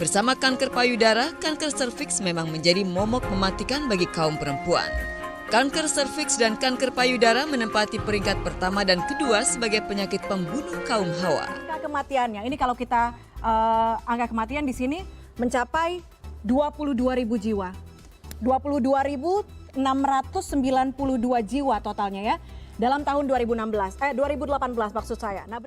Bersama kanker payudara, kanker serviks memang menjadi momok mematikan bagi kaum perempuan. Kanker serviks dan kanker payudara menempati peringkat pertama dan kedua sebagai penyakit pembunuh kaum hawa. Angka kematiannya, ini kalau kita angka kematian di sini mencapai 22.000 jiwa. 22.692 jiwa totalnya ya dalam tahun 2018 maksud saya. Nah,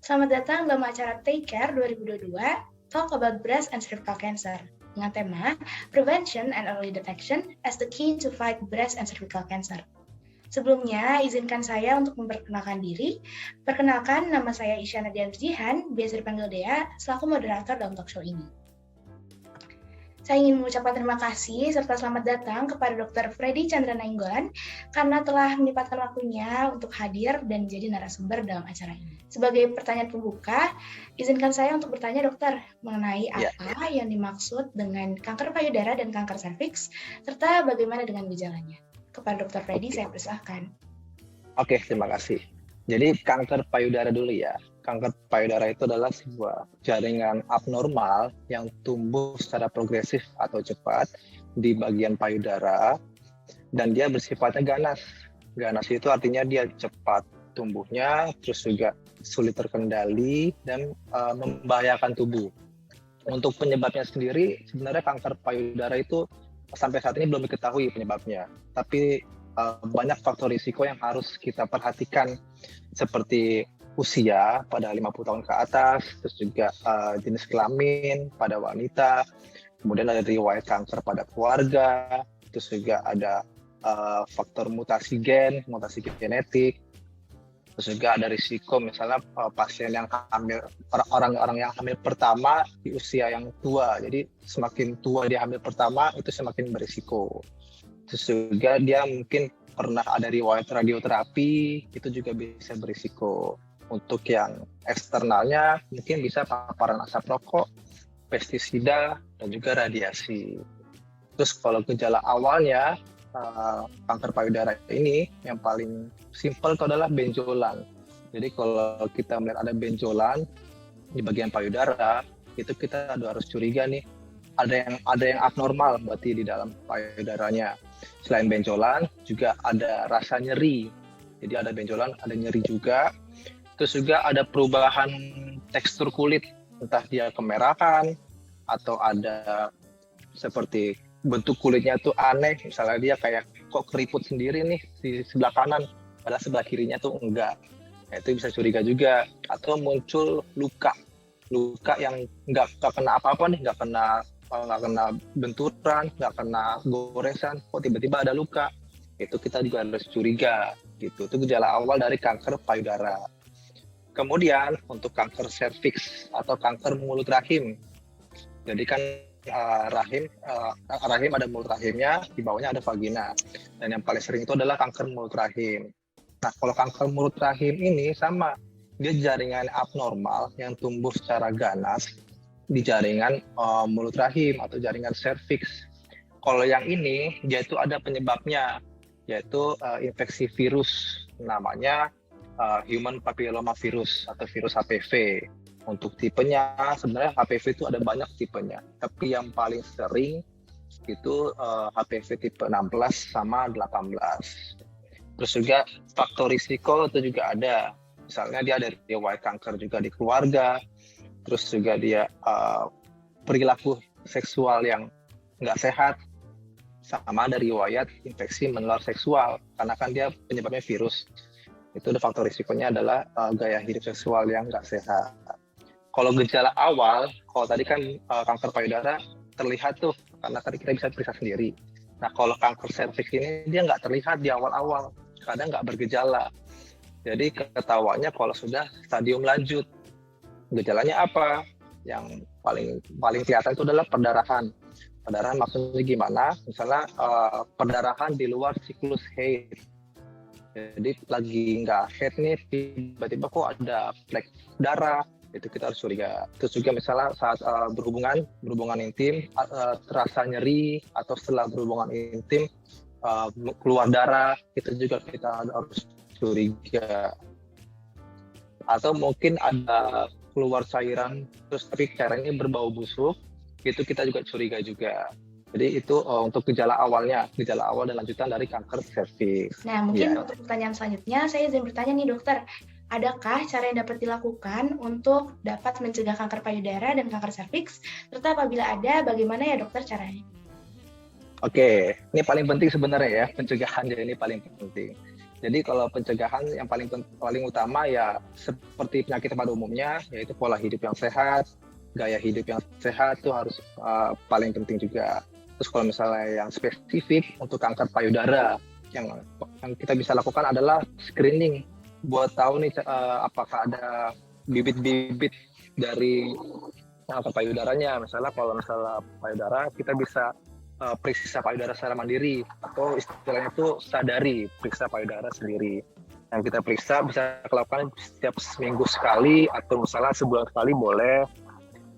Selamat datang dalam acara Take Care 2022, Talk About Breast and Cervical Cancer, dengan tema Prevention and Early Detection as the Key to Fight Breast and Cervical Cancer. Sebelumnya, izinkan saya untuk memperkenalkan diri. Perkenalkan, nama saya Isyana Dian, biasa dipanggil Dea, selaku moderator dalam talk show ini. Saya ingin mengucapkan terima kasih serta selamat datang kepada Dr. Freddy Chandra Nainggolan karena telah menyempatkan waktunya untuk hadir dan menjadi narasumber dalam acara ini. Sebagai pertanyaan pembuka, izinkan saya untuk bertanya dokter mengenai apa yang dimaksud dengan kanker payudara dan kanker serviks, serta bagaimana dengan gejalanya. Kepada Dr. Freddy, saya persilahkan. Oke, terima kasih. Jadi kanker payudara dulu ya. Kanker payudara itu adalah sebuah jaringan abnormal yang tumbuh secara progresif atau cepat di bagian payudara dan dia bersifatnya ganas. Ganas itu artinya dia cepat tumbuhnya, terus juga sulit terkendali dan membahayakan tubuh. Untuk penyebabnya sendiri, sebenarnya kanker payudara itu sampai saat ini belum diketahui penyebabnya. Tapi banyak faktor risiko yang harus kita perhatikan seperti usia pada 50 tahun ke atas, terus juga jenis kelamin pada wanita, kemudian ada riwayat kanker pada keluarga, terus juga ada faktor mutasi genetik, terus juga ada risiko misalnya pasien yang hamil, orang-orang yang hamil pertama di usia yang tua, jadi semakin tua dia hamil pertama itu semakin berisiko. Terus juga dia mungkin pernah ada riwayat radioterapi, itu juga bisa berisiko. Untuk yang eksternalnya mungkin bisa paparan asap rokok, pestisida, dan juga radiasi. Terus kalau gejala awalnya kanker payudara ini yang paling simpel itu adalah benjolan. Jadi kalau kita melihat ada benjolan di bagian payudara, itu kita harus curiga nih ada yang abnormal berarti di dalam payudaranya. Selain benjolan juga ada rasa nyeri. Jadi ada benjolan, ada nyeri juga. Terus juga ada perubahan tekstur kulit, entah dia kemerahan atau ada seperti bentuk kulitnya tuh aneh, misalnya dia kayak kok keriput sendiri nih di sebelah kanan, padahal sebelah kirinya tuh enggak. Nah, itu bisa curiga juga. Atau muncul luka yang nggak kena apa-apa nih, nggak kena benturan, nggak kena goresan, kok tiba-tiba ada luka. Itu kita juga harus curiga. Gitu. Itu gejala awal dari kanker payudara. Kemudian untuk kanker serviks atau kanker mulut rahim. Jadi kan rahim ada mulut rahimnya, di bawahnya ada vagina. Dan yang paling sering itu adalah kanker mulut rahim. Nah, kalau kanker mulut rahim ini sama, dia jaringan abnormal yang tumbuh secara ganas di jaringan mulut rahim atau jaringan serviks. Kalau yang ini, dia itu ada penyebabnya, yaitu infeksi virus, namanya human papilloma virus atau virus HPV. Untuk tipenya sebenarnya HPV itu ada banyak tipenya, tapi yang paling sering itu HPV tipe 16 sama 18. Terus juga faktor risiko itu juga ada, misalnya dia ada riwayat kanker juga di keluarga, terus juga dia perilaku seksual yang nggak sehat, sama ada riwayat infeksi menular seksual, karena kan dia penyebabnya virus. Itu ada faktor risikonya adalah gaya hidup seksual yang nggak sehat. Kalau gejala awal, kalau tadi kan kanker payudara terlihat tuh, karena tadi kita bisa periksa sendiri. Nah, kalau kanker serviks ini dia nggak terlihat di awal-awal, kadang nggak bergejala. Jadi ketahuannya kalau sudah stadium lanjut. Gejalanya apa? Yang paling kelihatan itu adalah perdarahan. Perdarahan maksudnya gimana? Misalnya perdarahan di luar siklus haid. Jadi lagi nggak head nih, tiba-tiba kok ada flek darah, itu kita harus curiga. Terus juga misalnya saat berhubungan intim, terasa nyeri, atau setelah berhubungan intim keluar darah, itu juga kita harus curiga. Atau mungkin ada keluar cairan, terus tapi cairannya berbau busuk, itu kita juga curiga juga. Jadi itu untuk gejala awal dan lanjutan dari kanker serviks. Nah, mungkin untuk pertanyaan selanjutnya, saya izin bertanya nih dokter, adakah cara yang dapat dilakukan untuk dapat mencegah kanker payudara dan kanker serviks? Serta apabila ada, bagaimana ya dokter caranya? Oke, ini paling penting sebenarnya ya, pencegahan ini paling penting. Jadi kalau pencegahan yang paling utama ya seperti penyakit pada umumnya, yaitu pola hidup yang sehat, gaya hidup yang sehat itu harus paling penting juga. Terus kalau misalnya yang spesifik untuk kanker payudara, yang kita bisa lakukan adalah screening buat tahu nih apakah ada bibit-bibit dari kanker payudaranya. Misalnya kalau misalnya payudara, kita bisa periksa payudara secara mandiri, atau istilahnya itu sadari, periksa payudara sendiri. Yang kita periksa bisa dilakukan setiap seminggu sekali, atau misalnya sebulan sekali boleh.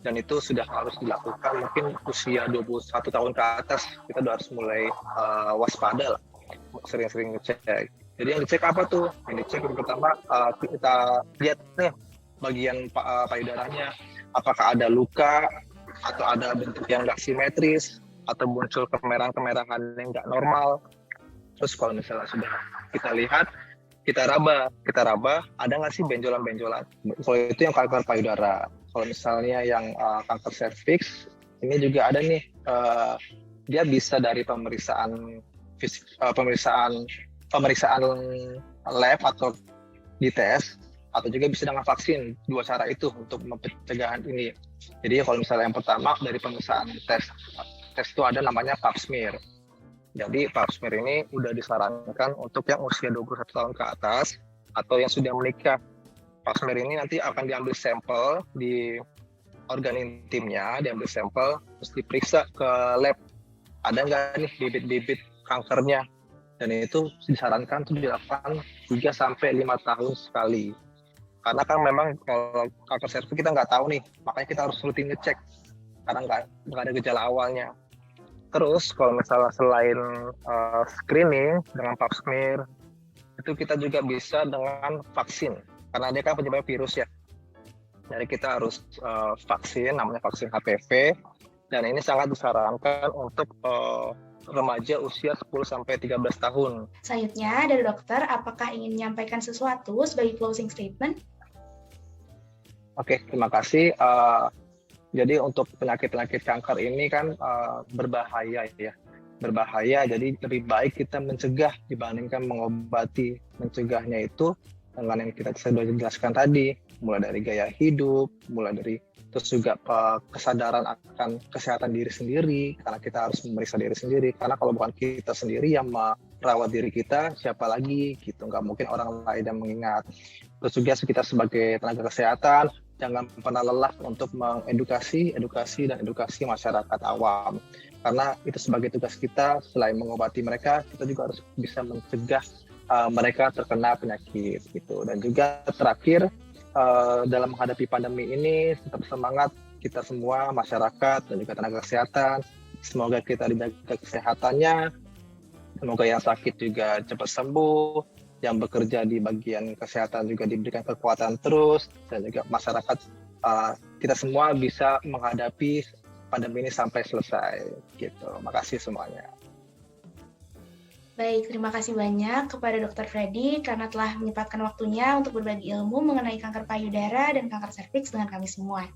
Dan itu sudah harus dilakukan mungkin usia 21 tahun ke atas, kita udah harus mulai waspada lah, sering-sering ngecek. Jadi yang dicek apa tuh? Yang dicek yang pertama kita lihat nih bagian payudaranya, apakah ada luka atau ada bentuk yang nggak simetris atau muncul kemerahan-kemerahan yang nggak normal. Terus kalau misalnya sudah kita lihat, kita raba, ada nggak sih benjolan-benjolan? Kalau itu yang kanker payudara. Kalau misalnya yang kanker serviks, ini juga ada nih, dia bisa dari pemeriksaan lab atau dites, atau juga bisa dengan vaksin. Dua cara itu untuk pencegahan ini. Jadi kalau misalnya yang pertama dari pemeriksaan tes itu ada namanya pap smear. Jadi pap smear ini udah disarankan untuk yang usia 21 tahun ke atas atau yang sudah menikah. Pap smear ini nanti akan diambil sampel di organ intimnya, diambil sampel, terus diperiksa ke lab. Ada nggak nih bibit-bibit kankernya? Dan itu disarankan untuk dilakukan 3-5 tahun sekali. Karena kan memang kalau kanker serviks kita nggak tahu nih, makanya kita harus rutin ngecek. Karena nggak ada gejala awalnya. Terus kalau misalnya selain screening dengan pap smear, itu kita juga bisa dengan vaksin. Karena dia kan penyebab virus ya. Jadi kita harus vaksin, namanya vaksin HPV. Dan ini sangat disarankan untuk remaja usia 10-13 tahun. Selanjutnya dari dokter, apakah ingin menyampaikan sesuatu sebagai closing statement? Oke, terima kasih. Jadi untuk penyakit-penyakit kanker ini kan berbahaya ya. Berbahaya, jadi lebih baik kita mencegah dibandingkan mengobati. Mencegahnya itu dengan yang kita sudah jelaskan tadi, mulai dari gaya hidup, mulai dari terus juga kesadaran akan kesehatan diri sendiri, karena kita harus memeriksa diri sendiri, karena kalau bukan kita sendiri yang merawat diri kita, siapa lagi gitu, nggak mungkin orang lain yang mengingat. Terus juga kita sebagai tenaga kesehatan, jangan pernah lelah untuk mengedukasi masyarakat awam, karena itu sebagai tugas kita. Selain mengobati mereka, kita juga harus bisa mencegah mereka terkena penyakit gitu. Dan juga terakhir, dalam menghadapi pandemi ini tetap semangat kita semua, masyarakat dan juga tenaga kesehatan. Semoga kita dijaga kesehatannya, semoga yang sakit juga cepat sembuh, yang bekerja di bagian kesehatan juga diberikan kekuatan terus, dan juga masyarakat kita semua bisa menghadapi pandemi ini sampai selesai gitu. Makasih semuanya. Baik, terima kasih banyak kepada Dr. Freddy karena telah menyempatkan waktunya untuk berbagi ilmu mengenai kanker payudara dan kanker serviks dengan kami semua.